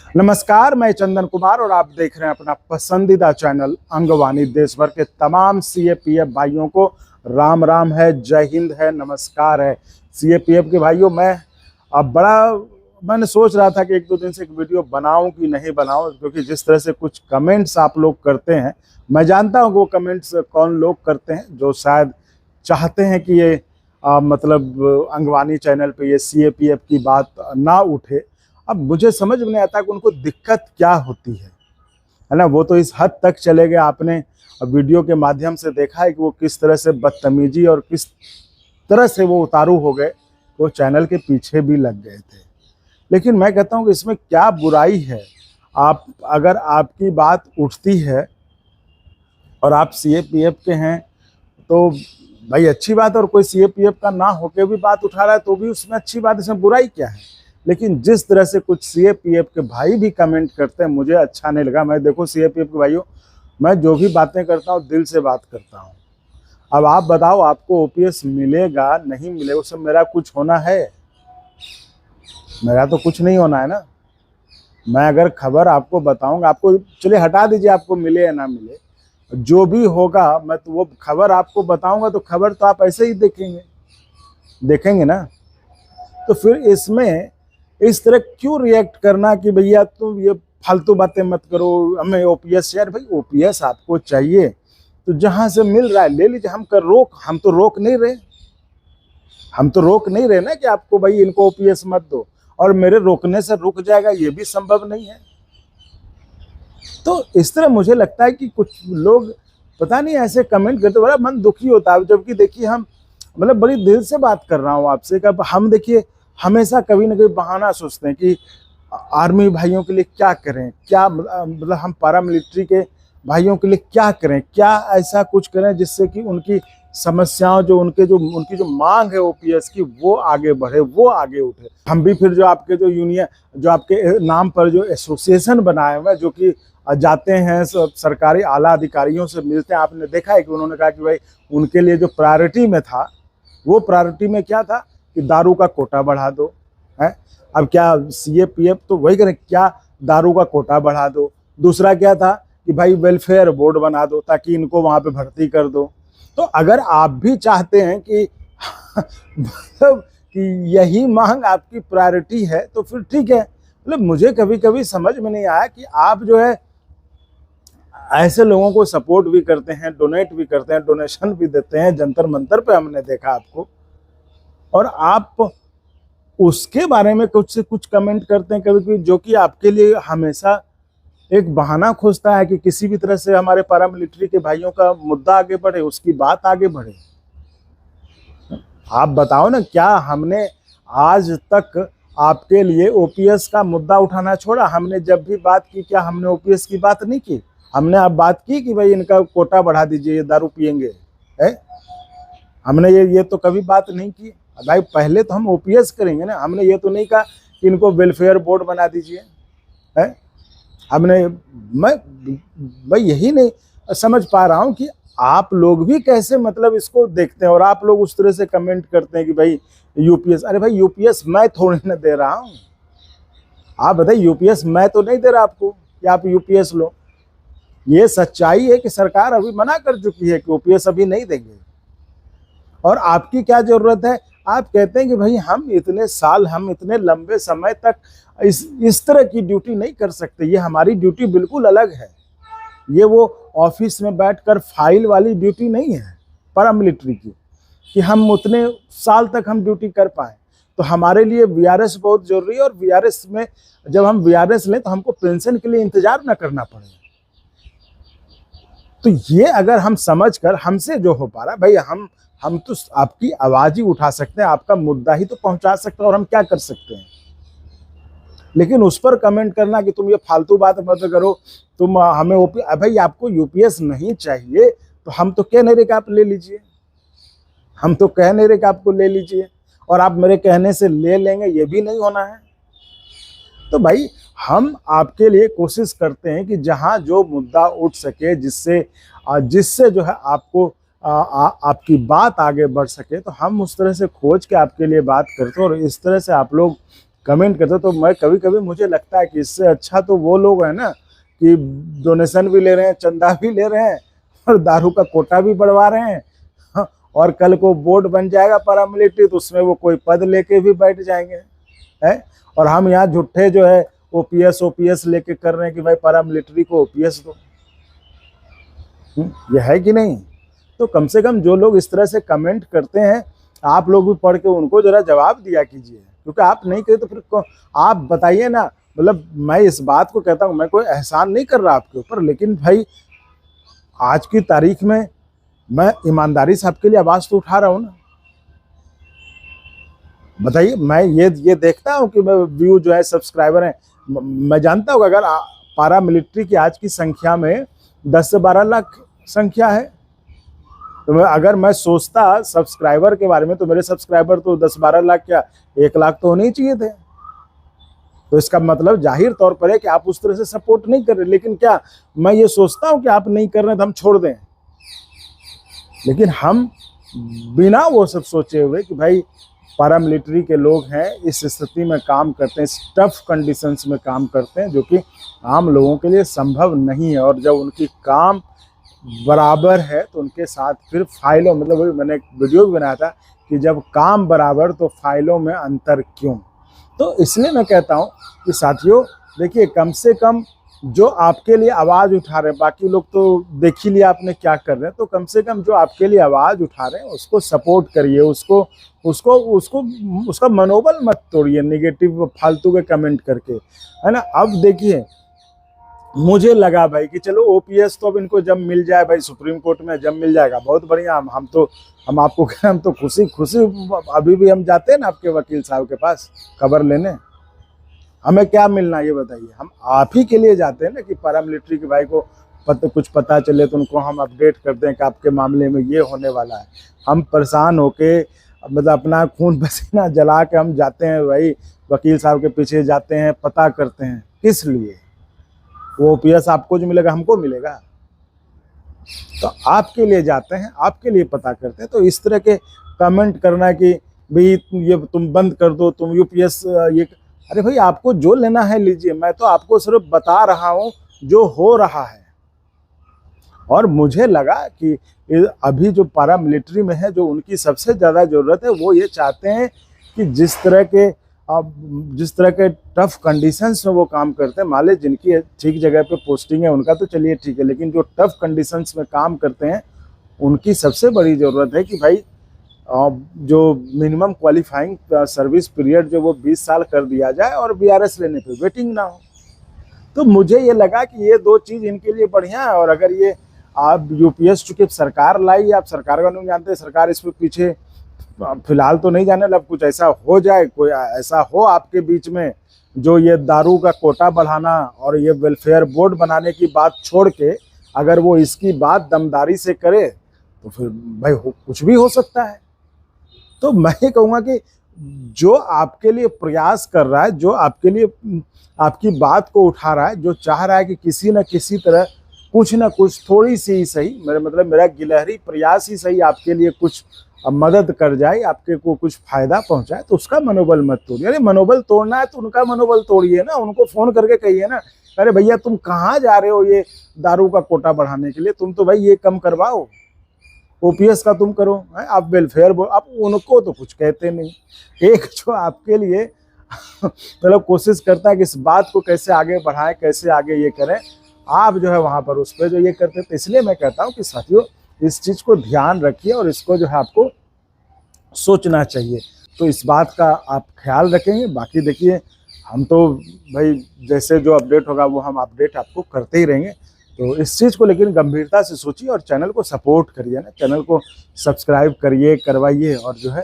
नमस्कार, मैं चंदन कुमार और आप देख रहे हैं अपना पसंदीदा चैनल अंगवानी। देश भर के तमाम सीएपीएफ भाइयों को राम राम है, जय हिंद है, नमस्कार है। सीएपीएफ के भाइयों, मैंने सोच रहा था कि एक दो दिन से एक वीडियो बनाऊं कि नहीं बनाऊं, क्योंकि जिस तरह से कुछ कमेंट्स आप लोग करते हैं, मैं जानता हूं कि वो कमेंट्स कौन लोग करते हैं जो शायद चाहते हैं कि ये अंगवानी चैनल पे ये सीएपीएफ की बात ना उठे। अब मुझे समझ में नहीं आता कि उनको दिक्कत क्या होती है ना। वो तो इस हद तक चले गए, आपने वीडियो के माध्यम से देखा है कि वो किस तरह से बदतमीजी और किस तरह से वो उतारू हो गए, वो चैनल के पीछे भी लग गए थे। लेकिन मैं कहता हूँ कि इसमें क्या बुराई है। अगर आपकी बात उठती है और आप सीएपीएफ के हैं तो भाई अच्छी बात है, और कोई सीएपीएफ का ना होके भी बात उठा रहा है तो भी उसमें अच्छी बात, इसमें बुराई क्या है। लेकिन जिस तरह से कुछ सीएपीएफ के भाई भी कमेंट करते हैं, मुझे अच्छा नहीं लगा। मैं देखो सीएपीएफ के भाइयों, मैं जो भी बातें करता हूँ दिल से बात करता हूँ। अब आप बताओ, आपको ओपीएस मिलेगा नहीं मिलेगा, उससे मेरा कुछ होना है? मेरा तो कुछ नहीं होना है ना। मैं अगर खबर आपको बताऊंगा, आपको चलिए हटा दीजिए, आपको मिले या ना मिले, जो भी होगा मैं तो वो खबर आपको बताऊंगा, तो खबर तो आप ऐसे ही देखेंगे ना। तो फिर इसमें इस तरह क्यों रिएक्ट करना कि भैया तुम ये फालतू बातें मत करो, हमें ओपीएस। यार भाई, ओपीएस आपको चाहिए तो जहां से मिल रहा है ले लीजिए। हम तो रोक नहीं रहे ना कि आपको भाई इनको ओपीएस मत दो, और मेरे रोकने से रुक जाएगा ये भी संभव नहीं है। तो इस तरह मुझे लगता है कि कुछ लोग पता नहीं ऐसे कमेंट करते, बड़ा मन दुखी होता है। जबकि देखिए, हम बड़ी दिल से बात कर रहा हूँ आपसे। कब हम देखिए हमेशा कभी ना कभी बहाना सोचते हैं कि आर्मी भाइयों के लिए क्या करें, क्या हम पैरामिलिट्री के भाइयों के लिए क्या करें, क्या ऐसा कुछ करें जिससे कि उनकी समस्याओं, उनकी जो मांग है ओपीएस की, वो आगे बढ़े, वो आगे उठे। हम भी फिर जो आपके नाम पर जो एसोसिएशन बनाए हुए, जो कि जाते हैं सरकारी आला अधिकारियों से मिलते हैं, आपने देखा है कि उन्होंने कहा कि भाई उनके लिए जो प्रायोरिटी में था, वो प्रायोरिटी में क्या था कि दारू का कोटा बढ़ा दो है। अब क्या सीएपीएफ तो वही करें, क्या दारू का कोटा बढ़ा दो। दूसरा क्या था कि भाई वेलफेयर बोर्ड बना दो ताकि इनको वहां पे भर्ती कर दो। तो अगर आप भी चाहते हैं कि कि यही मांग आपकी प्रायोरिटी है तो फिर ठीक है। मुझे कभी कभी समझ में नहीं आया कि आप जो है ऐसे लोगों को सपोर्ट भी करते हैं, डोनेट भी करते हैं, डोनेशन भी देते हैं, जंतर मंतर पे हमने देखा आपको, और आप उसके बारे में कुछ से कुछ कमेंट करते हैं कभी कभी, जो कि आपके लिए हमेशा एक बहाना खोजता है कि किसी भी तरह से हमारे पैरामिलिट्री के भाइयों का मुद्दा आगे बढ़े, उसकी बात आगे बढ़े। आप बताओ ना, क्या हमने आज तक आपके लिए ओपीएस का मुद्दा उठाना छोड़ा? हमने जब भी बात की, क्या हमने ओपीएस की बात नहीं की? हमने अब बात की कि भाई इनका कोटा बढ़ा दीजिए, ये दारू पियेंगे है? हमने ये तो कभी बात नहीं की। भाई पहले तो हम ओपीएस करेंगे ना। हमने ये तो नहीं कहा कि इनको वेलफेयर बोर्ड बना दीजिए है। मैं यही नहीं समझ पा रहा हूं कि आप लोग भी कैसे इसको देखते हैं, और आप लोग उस तरह से कमेंट करते हैं कि भाई यूपीएस। अरे भाई, यूपीएस मैं थोड़ी ना दे रहा हूं। आप बताइए, यूपीएस मैं तो नहीं दे रहा आपको कि आप यूपीएस लो। ये सच्चाई है कि सरकार अभी मना कर चुकी है कि ओपीएस अभी नहीं देंगे। और आपकी क्या जरूरत है? आप कहते हैं कि भाई हम इतने लंबे समय तक इस तरह की ड्यूटी नहीं कर सकते। ये हमारी ड्यूटी बिल्कुल अलग है। ये वो ऑफिस में बैठकर फाइल वाली ड्यूटी नहीं है पैरामिलिट्री की, कि हम उतने साल तक हम ड्यूटी कर पाए। तो हमारे लिए वीआरएस बहुत जरूरी है, और वीआरएस में जब हम वीआरएस लें तो हमको पेंशन के लिए इंतजार ना करना पड़े। तो ये अगर हम समझकर, हमसे जो हो पा रहा है भाई, हम तो आपकी आवाज ही उठा सकते हैं, आपका मुद्दा ही तो पहुंचा सकते हैं, और हम क्या कर सकते हैं। लेकिन उस पर कमेंट करना कि तुम ये फालतू बात मत करो, तुम हमें भाई आपको यूपीएस नहीं चाहिए तो हम तो कह नहीं रहे कि आप ले लीजिए। हम तो कह नहीं रहे कि आपको ले लीजिए, और आप मेरे कहने से ले लेंगे, ये भी नहीं होना है। तो भाई हम आपके लिए कोशिश करते हैं कि जहां जो मुद्दा उठ सके, जिससे जो है आपको आपकी बात आगे बढ़ सके, तो हम उस तरह से खोज के आपके लिए बात करते हैं। और इस तरह से आप लोग कमेंट करते हैं, तो मैं कभी कभी मुझे लगता है कि इससे अच्छा तो वो लोग हैं ना कि डोनेशन भी ले रहे हैं, चंदा भी ले रहे हैं और दारू का कोटा भी बढ़वा रहे हैं। हाँ, और कल को बोर्ड बन जाएगा पैरामिलिट्री तो उसमें वो कोई पद लेके भी बैठ जाएंगे है। और हम यहाँ झूठे जो है ओपीएस लेके कर रहे हैं कि भाई पैरामिलिट्री को ओपीएस दो। ये है कि नहीं? तो कम से कम जो लोग इस तरह से कमेंट करते हैं, आप लोग भी पढ़ के उनको जरा जवाब दिया कीजिए, क्योंकि आप नहीं कहे तो फिर आप बताइए ना। मतलब मैं इस बात को कहता हूँ, मैं कोई एहसान नहीं कर रहा आपके ऊपर, लेकिन भाई आज की तारीख में मैं ईमानदारी से आपके लिए आवाज तो उठा रहा हूँ ना। बताइए, मैं ये देखता हूँ कि मैं व्यू जो है सब्सक्राइबर हैं, मैं जानता हूँ अगर पारा मिलिट्री की आज की संख्या में 10 से 12 लाख संख्या है, तो अगर मैं सोचता सब्सक्राइबर के बारे में तो मेरे सब्सक्राइबर तो 10-12 लाख क्या 1 लाख तो होने ही चाहिए थे। तो इसका मतलब जाहिर तौर पर है कि आप उस तरह से सपोर्ट नहीं कर रहे। लेकिन क्या मैं ये सोचता हूं कि आप नहीं कर रहे तो हम छोड़ दें? लेकिन हम बिना वो सब सोचे हुए कि भाई पैरामिलिट्री के लोग हैं, इस स्थिति में काम करते हैं, इस टफ कंडीशंस में काम करते हैं, जो कि आम लोगों के लिए संभव नहीं है। और जब उनकी काम बराबर है तो उनके साथ फिर फाइलों, मतलब मैंने एक वीडियो भी बनाया था कि जब काम बराबर तो फाइलों में अंतर क्यों। तो इसलिए मैं कहता हूं कि साथियों देखिए, कम से कम जो आपके लिए आवाज़ उठा रहे हैं, बाकी लोग तो देख ही लिया आपने क्या कर रहे हैं, तो कम से कम जो आपके लिए आवाज़ उठा रहे हैं उसको सपोर्ट करिए, उसका मनोबल मत तोड़िए निगेटिव फालतू के कमेंट करके, है ना। अब देखिए, मुझे लगा भाई कि चलो ओपीएस तो अब इनको जब मिल जाए भाई, सुप्रीम कोर्ट में जब मिल जाएगा बहुत बढ़िया। हम आपको कहें, हम तो खुशी अभी भी हम जाते हैं ना आपके वकील साहब के पास खबर लेने। हमें क्या मिलना ये बताइए, हम आप ही के लिए जाते हैं ना कि पैरामिलिट्री के भाई को कुछ पता चले तो उनको हम अपडेट कर दें कि आपके मामले में ये होने वाला है। हम परेशान होके मतलब अपना खून पसीना जला के हम जाते हैं भाई, वकील साहब के पीछे जाते हैं, पता करते हैं। किस लिए? वो ओपीएस आपको जो मिलेगा हमको मिलेगा? तो आपके लिए जाते हैं, आपके लिए पता करते हैं। तो इस तरह के कमेंट करना कि भाई ये तुम बंद कर दो, तुम यूपीएस ये, अरे भाई आपको जो लेना है लीजिए, मैं तो आपको सिर्फ बता रहा हूं जो हो रहा है। और मुझे लगा कि अभी जो पैरामिलिट्री में है, जो उनकी सबसे ज़्यादा ज़रूरत है, वो ये चाहते हैं कि जिस तरह के टफ कंडीशंस में वो काम करते हैं, मान लीजिए जिनकी ठीक जगह पे पोस्टिंग है उनका तो चलिए ठीक है, लेकिन जो टफ कंडीशंस में काम करते हैं उनकी सबसे बड़ी ज़रूरत है कि भाई जो मिनिमम क्वालिफाइंग सर्विस पीरियड जो वो 20 साल कर दिया जाए और बीआरएस लेने पे वेटिंग ना हो। तो मुझे ये लगा कि ये 2 चीज़ इनके लिए बढ़िया है। और अगर ये आप यूपीएस चूँकि सरकार लाई, आप सरकार का नहीं जानते, सरकार इस पर पीछे फिलहाल तो नहीं जाने, अब कुछ ऐसा हो जाए, कोई ऐसा हो आपके बीच में जो ये दारू का कोटा बढ़ाना और ये वेलफेयर बोर्ड बनाने की बात छोड़ के अगर वो इसकी बात दमदारी से करे तो फिर भाई कुछ भी हो सकता है। तो मैं ये कहूँगा कि जो आपके लिए प्रयास कर रहा है, जो आपके लिए आपकी बात को उठा रहा है, जो चाह रहा है कि किसी न किसी तरह कुछ ना कुछ थोड़ी सी ही सही, मेरा गिलहरी प्रयास ही सही आपके लिए कुछ मदद कर जाए, आपके को कुछ फायदा पहुंचाए, तो उसका मनोबल मत तोड़िए। अरे मनोबल तोड़ना है तो उनका मनोबल तोड़िए ना, उनको फोन करके कहिए ना, अरे भैया तुम कहाँ जा रहे हो ये दारू का कोटा बढ़ाने के लिए, तुम तो भाई ये कम करवाओ, ओपीएस का तुम करो, आप वेलफेयर बोर्ड, आप उनको तो कुछ कहते नहीं। एक जो आपके लिए मतलब कोशिश करता है कि इस बात को कैसे आगे बढ़ाएं, कैसे आगे ये करें, आप जो है वहाँ पर उस पर जो ये करते। तो इसलिए मैं कहता हूँ कि साथियों इस चीज़ को ध्यान रखिए और इसको जो है आपको सोचना चाहिए। तो इस बात का आप ख्याल रखेंगे। बाकी देखिए, हम तो भाई जैसे जो अपडेट होगा वो हम अपडेट आपको करते ही रहेंगे। तो इस चीज़ को लेकिन गंभीरता से सोचिए और चैनल को सपोर्ट करिए ना, चैनल को सब्सक्राइब करिए, करवाइए, और जो है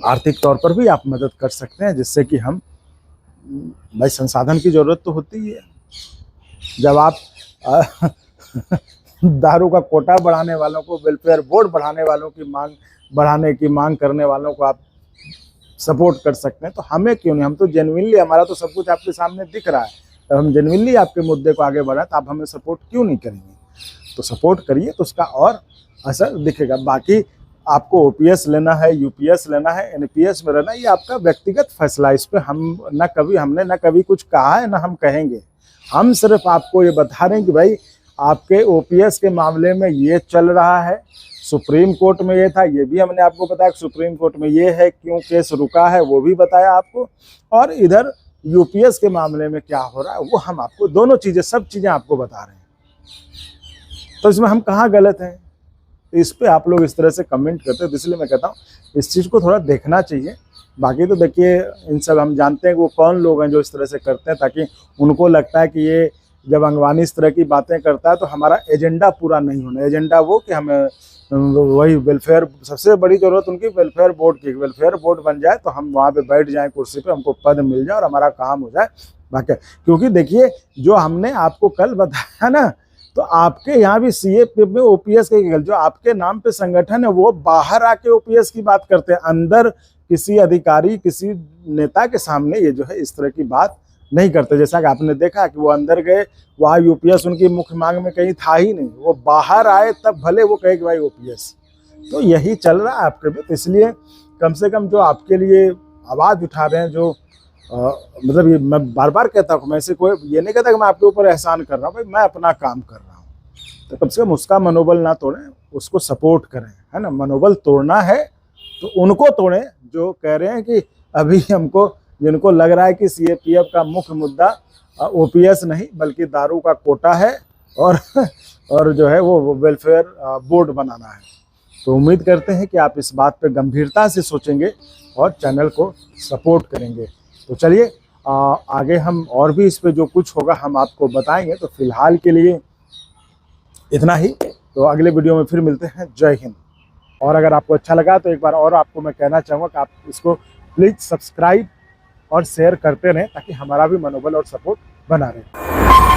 आर्थिक तौर पर भी आप मदद कर सकते हैं, जिससे कि हम भाई संसाधन की ज़रूरत तो होती ही है। जब आप दारू का कोटा बढ़ाने वालों को, वेलफेयर बोर्ड बढ़ाने वालों की मांग करने वालों को आप सपोर्ट कर सकते हैं, तो हमें क्यों नहीं? हम तो जेन्युइनली, हमारा तो सब कुछ आपके सामने दिख रहा है, तो हम जेन्युइनली आपके मुद्दे को आगे बढ़ाएं, तो आप हमें सपोर्ट क्यों नहीं करेंगे? तो सपोर्ट करिए, तो उसका और असर दिखेगा। बाकी आपको ओपीएस लेना है, यूपीएस लेना है, एनपीएस में रहना है, ये आपका व्यक्तिगत फैसला है। इस पे हमने न कभी कुछ कहा है, ना हम कहेंगे। हम सिर्फ आपको ये बता रहे हैं कि भाई आपके ओपीएस के मामले में ये चल रहा है, सुप्रीम कोर्ट में ये था, ये भी हमने आपको बताया, सुप्रीम कोर्ट में ये है, क्यों केस रुका है वो भी बताया आपको, और इधर यूपीएस के मामले में क्या हो रहा है वो हम आपको, दोनों चीज़ें, सब चीज़ें आपको बता रहे हैं। तो इसमें हम कहाँ गलत हैं? इस पे आप लोग इस तरह से कमेंट करते हैं, तो इसलिए मैं कहता हूँ इस चीज़ को थोड़ा देखना चाहिए। बाकी तो देखिए, इन सब हम जानते हैं कि वो कौन लोग हैं जो इस तरह से करते हैं, ताकि उनको लगता है कि ये जब अंगवानी इस तरह की बातें करता है तो हमारा एजेंडा पूरा नहीं होना। एजेंडा वो कि हमें वही वेलफेयर, सबसे बड़ी ज़रूरत उनकी वेलफेयर बोर्ड की, वेलफेयर बोर्ड बन जाए तो हम वहाँ पे बैठ जाएं कुर्सी पे, हमको पद मिल जाए और हमारा काम हो जाए। बाकी क्योंकि देखिए, जो हमने आपको कल बताया ना, तो आपके यहाँ भी सीए में ओपीएस के जो आपके नाम पे संगठन है वो बाहर आके ओपीएस की बात करते हैं, अंदर किसी अधिकारी, किसी नेता के सामने ये जो है इस तरह की बात नहीं करते। जैसा कि आपने देखा कि वो अंदर गए, वहाँ यूपीएस उनकी मुख्य मांग में कहीं था ही नहीं, वो बाहर आए तब भले वो कहे कि भाई ओपीएस। तो यही चल रहा है आपके भी। तो इसलिए कम से कम जो आपके लिए आवाज़ उठा रहे हैं, जो मतलब ये मैं बार बार कहता हूँ, मैं से कोई ये नहीं कहता कि मैं आपके ऊपर एहसान कर रहा हूँ, भाई मैं अपना काम कर रहा हूँ। तो कम से कम उसका मनोबल ना तोड़ें, उसको सपोर्ट करें, है ना। मनोबल तोड़ना है तो उनको तोड़ें जो कह रहे हैं कि अभी हमको, जिनको लग रहा है कि सीएपीएफ का मुख्य मुद्दा ओपीएस नहीं बल्कि दारू का कोटा है और जो है वो वेलफेयर बोर्ड बनाना है। तो उम्मीद करते हैं कि आप इस बात पे गंभीरता से सोचेंगे और चैनल को सपोर्ट करेंगे। तो चलिए आगे हम और भी इस पे जो कुछ होगा हम आपको बताएंगे। तो फिलहाल के लिए इतना ही, तो अगले वीडियो में फिर मिलते हैं। जय हिंद। और अगर आपको अच्छा लगा तो एक बार और आपको मैं कहना चाहूँगा कि आप इसको प्लीज़ सब्सक्राइब और शेयर करते रहें, ताकि हमारा भी मनोबल और सपोर्ट बना रहे।